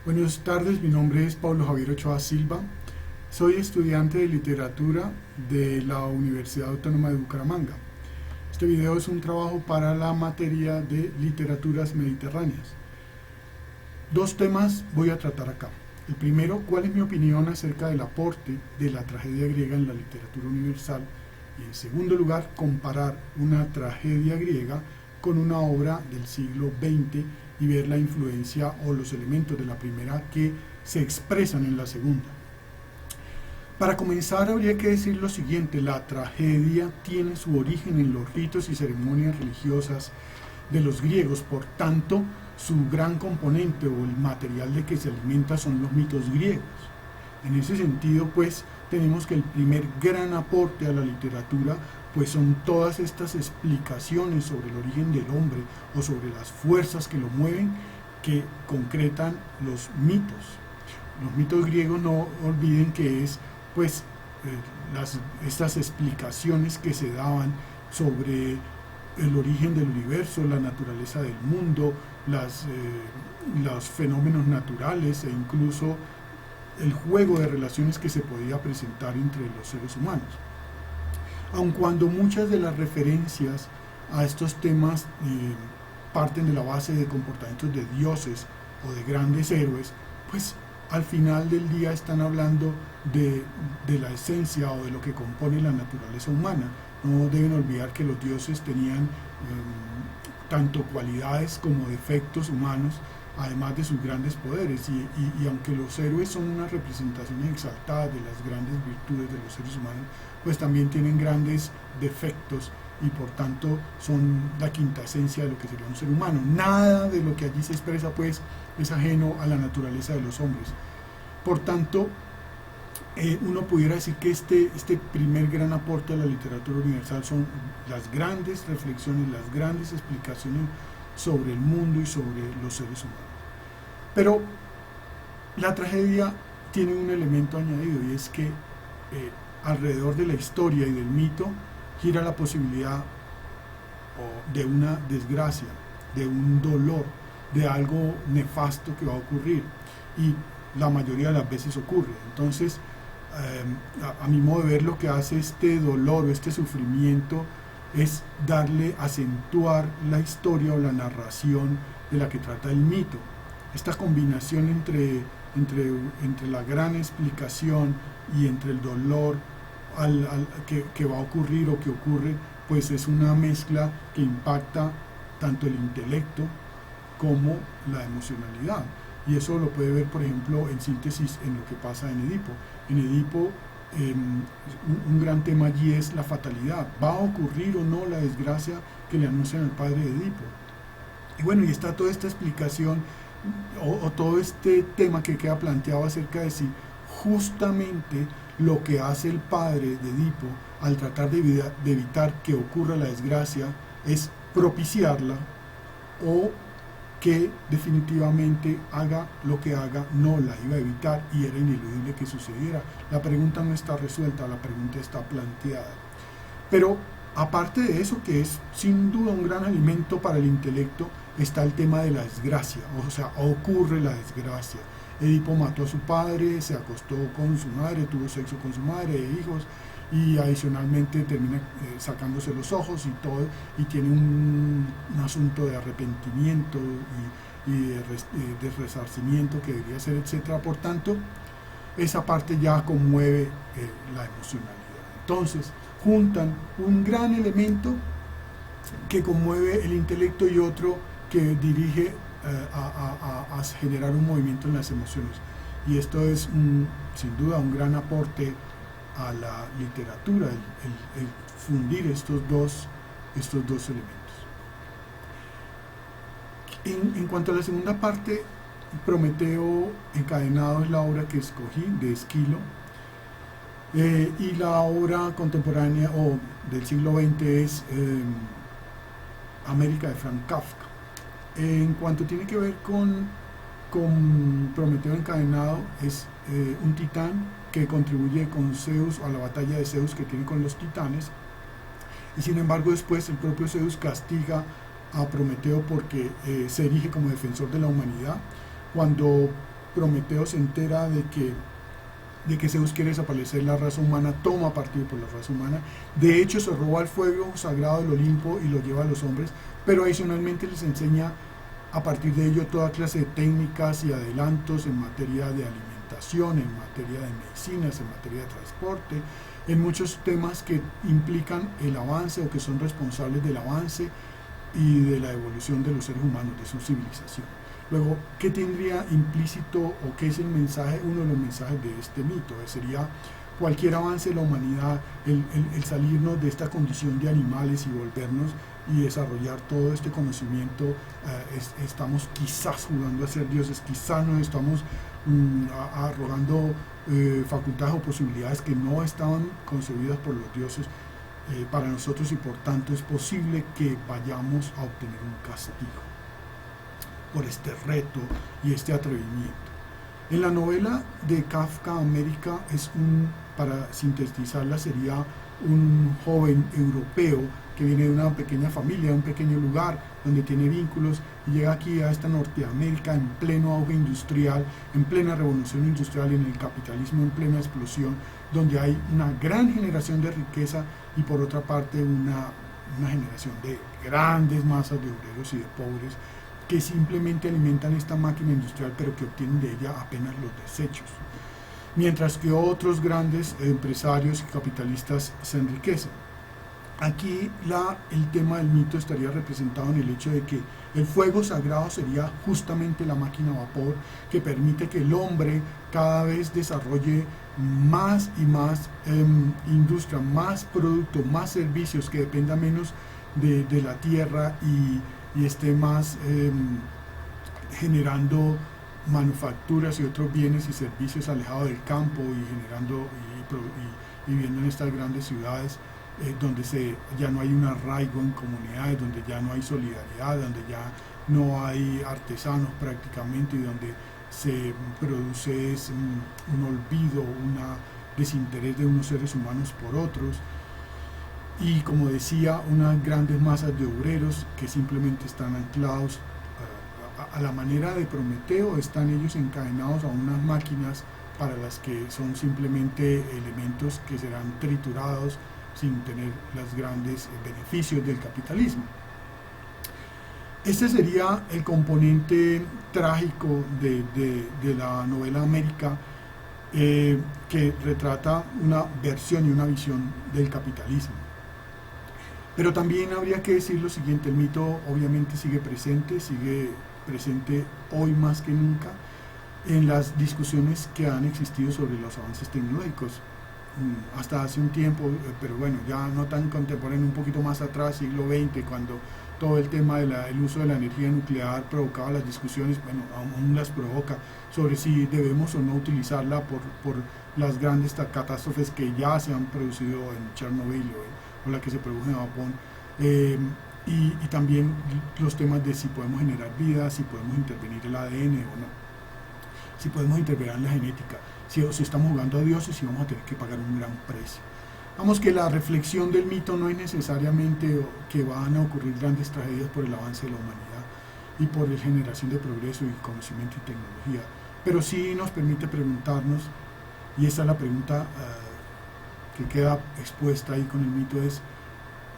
Buenas tardes, mi nombre es Pablo Javier Ochoa Silva. Soy estudiante de literatura de la Universidad Autónoma de Bucaramanga. Este video es un trabajo para la materia de literaturas mediterráneas. Dos temas voy a tratar acá. El primero, cuál es mi opinión acerca del aporte de la tragedia griega en la literatura universal. Y en segundo lugar, comparar una tragedia griega con una obra del siglo XX y ver la influencia o los elementos de la primera que se expresan en la segunda. Para comenzar, habría que decir lo siguiente: la tragedia tiene su origen en los ritos y ceremonias religiosas de los griegos, por tanto, su gran componente o el material de que se alimenta son los mitos griegos. En ese sentido, pues, tenemos que el primer gran aporte a la literatura pues son todas estas explicaciones sobre el origen del hombre o sobre las fuerzas que lo mueven, que concretan los mitos. Los mitos griegos, no olviden que es pues estas explicaciones que se daban sobre el origen del universo, la naturaleza del mundo, los fenómenos naturales e incluso el juego de relaciones que se podía presentar entre los seres humanos. Aun cuando muchas de las referencias a estos temas parten de la base de comportamientos de dioses o de grandes héroes, pues al final del día están hablando de la esencia o de lo que compone la naturaleza humana. No deben olvidar que los dioses tenían tanto cualidades como defectos humanos, además de sus grandes poderes, y aunque los héroes son una representación exaltada de las grandes virtudes de los seres humanos, pues también tienen grandes defectos y por tanto son la quinta esencia de lo que sería un ser humano. Nada de lo que allí se expresa pues es ajeno a la naturaleza de los hombres. Por tanto, uno pudiera decir que este primer gran aporte a la literatura universal son las grandes reflexiones, las grandes explicaciones sobre el mundo y sobre los seres humanos. Pero la tragedia tiene un elemento añadido, y es que alrededor de la historia y del mito gira la posibilidad de una desgracia, de un dolor, de algo nefasto que va a ocurrir, y la mayoría de las veces ocurre. Entonces, a mi modo de ver, lo que hace este dolor o este sufrimiento es acentuar la historia o la narración de la que trata el mito. Esta combinación entre la gran explicación y entre el dolor que va a ocurrir o que ocurre, pues es una mezcla que impacta tanto el intelecto como la emocionalidad. Y eso lo puede ver, por ejemplo, en síntesis en lo que pasa en Edipo. En Edipo, un gran tema allí es la fatalidad. ¿Va a ocurrir o no la desgracia que le anuncian al padre de Edipo? Y bueno, y está toda esta explicación o todo este tema que queda planteado acerca de si justamente lo que hace el padre de Edipo al tratar de evitar que ocurra la desgracia es propiciarla, o que definitivamente haga lo que haga no la iba a evitar y era ineludible que sucediera. La pregunta no está resuelta, la pregunta está planteada. Pero aparte de eso, que es sin duda un gran alimento para el intelecto, está el tema de la desgracia, o sea, ocurre la desgracia. Edipo mató a su padre, se acostó con su madre, tuvo sexo con su madre e hijos, y adicionalmente termina sacándose los ojos y todo, y tiene un asunto de arrepentimiento y de resarcimiento que debería ser, etcétera. Por tanto, esa parte ya conmueve la emocionalidad. Entonces, juntan un gran elemento que conmueve el intelecto y otro que dirige a generar un movimiento en las emociones. Y esto es sin duda un gran aporte a la literatura, el fundir estos dos elementos. En cuanto a la segunda parte, Prometeo encadenado es la obra que escogí, de Esquilo, y la obra contemporánea o del siglo XX es América, de Franz Kafka. En cuanto tiene que ver con Prometeo encadenado, es un titán que contribuye con Zeus a la batalla de Zeus que tiene con los titanes, y sin embargo después el propio Zeus castiga a Prometeo porque se erige como defensor de la humanidad, cuando Prometeo se entera de que Zeus quiere desaparecer la raza humana, toma partido por la raza humana. De hecho, se roba el fuego sagrado del Olimpo y lo lleva a los hombres, pero adicionalmente les enseña a partir de ello toda clase de técnicas y adelantos en materia de alimentación, en materia de medicinas, en materia de transporte, en muchos temas que implican el avance o que son responsables del avance y de la evolución de los seres humanos, de su civilización. Luego, ¿qué tendría implícito o qué es el mensaje, uno de los mensajes de este mito? Sería cualquier avance de la humanidad, el salirnos de esta condición de animales y volvernos y desarrollar todo este conocimiento. Estamos quizás jugando a ser dioses, quizás nos estamos arrogando facultades o posibilidades que no estaban concebidas por los dioses para nosotros, y por tanto es posible que vayamos a obtener un castigo por este reto y este atrevimiento. En la novela de Kafka, América, para sintetizarla, sería un joven europeo que viene de una pequeña familia, de un pequeño lugar donde tiene vínculos, y llega aquí a esta Norteamérica en pleno auge industrial, en plena revolución industrial, en el capitalismo en plena explosión, donde hay una gran generación de riqueza y por otra parte una generación de grandes masas de obreros y de pobres que simplemente alimentan esta máquina industrial, pero que obtienen de ella apenas los desechos, mientras que otros grandes empresarios y capitalistas se enriquecen. Aquí el tema del mito estaría representado en el hecho de que el fuego sagrado sería justamente la máquina a vapor que permite que el hombre cada vez desarrolle más y más industria, más producto, más servicios, que dependa menos de la tierra y esté más generando manufacturas y otros bienes y servicios alejados del campo y generando y viviendo en estas grandes ciudades donde ya no hay un arraigo en comunidades, donde ya no hay solidaridad, donde ya no hay artesanos prácticamente, y donde se produce un olvido, un desinterés de unos seres humanos por otros. Y como decía, unas grandes masas de obreros que simplemente están anclados a la manera de Prometeo, están ellos encadenados a unas máquinas para las que son simplemente elementos que serán triturados sin tener los grandes beneficios del capitalismo. Este sería el componente trágico de la novela América, que retrata una versión y una visión del capitalismo. Pero también habría que decir lo siguiente: el mito obviamente sigue presente hoy más que nunca en las discusiones que han existido sobre los avances tecnológicos. Hasta hace un tiempo, pero bueno, ya no tan contemporáneo, un poquito más atrás, siglo XX, cuando todo el tema del uso de la energía nuclear provocaba las discusiones, bueno, aún las provoca, sobre si debemos o no utilizarla por las grandes catástrofes que ya se han producido en Chernobyl o la que se produjo en Japón, y también los temas de si podemos generar vida, si podemos intervenir el ADN o no, si podemos intervenir en la genética, si estamos jugando a dioses y vamos a tener que pagar un gran precio. Vamos, que la reflexión del mito no es necesariamente que van a ocurrir grandes tragedias por el avance de la humanidad y por la generación de progreso y conocimiento y tecnología, pero sí nos permite preguntarnos, y esta es la pregunta que queda expuesta ahí con el mito, es: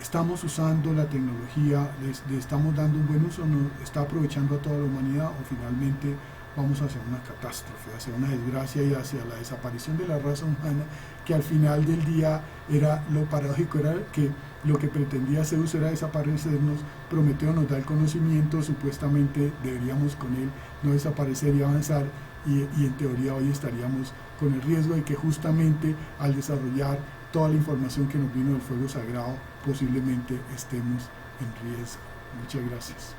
¿estamos usando la tecnología, le estamos dando un buen uso, nos está aprovechando a toda la humanidad, o finalmente vamos hacia una catástrofe, hacia una desgracia y hacia la desaparición de la raza humana, que al final del día era lo paradójico, era que lo que pretendía Zeus era desaparecernos? Prometeo nos da el conocimiento, supuestamente deberíamos con él no desaparecer y avanzar, y en teoría hoy estaríamos con el riesgo de que justamente al desarrollar toda la información que nos vino del fuego sagrado, posiblemente estemos en riesgo. Muchas gracias.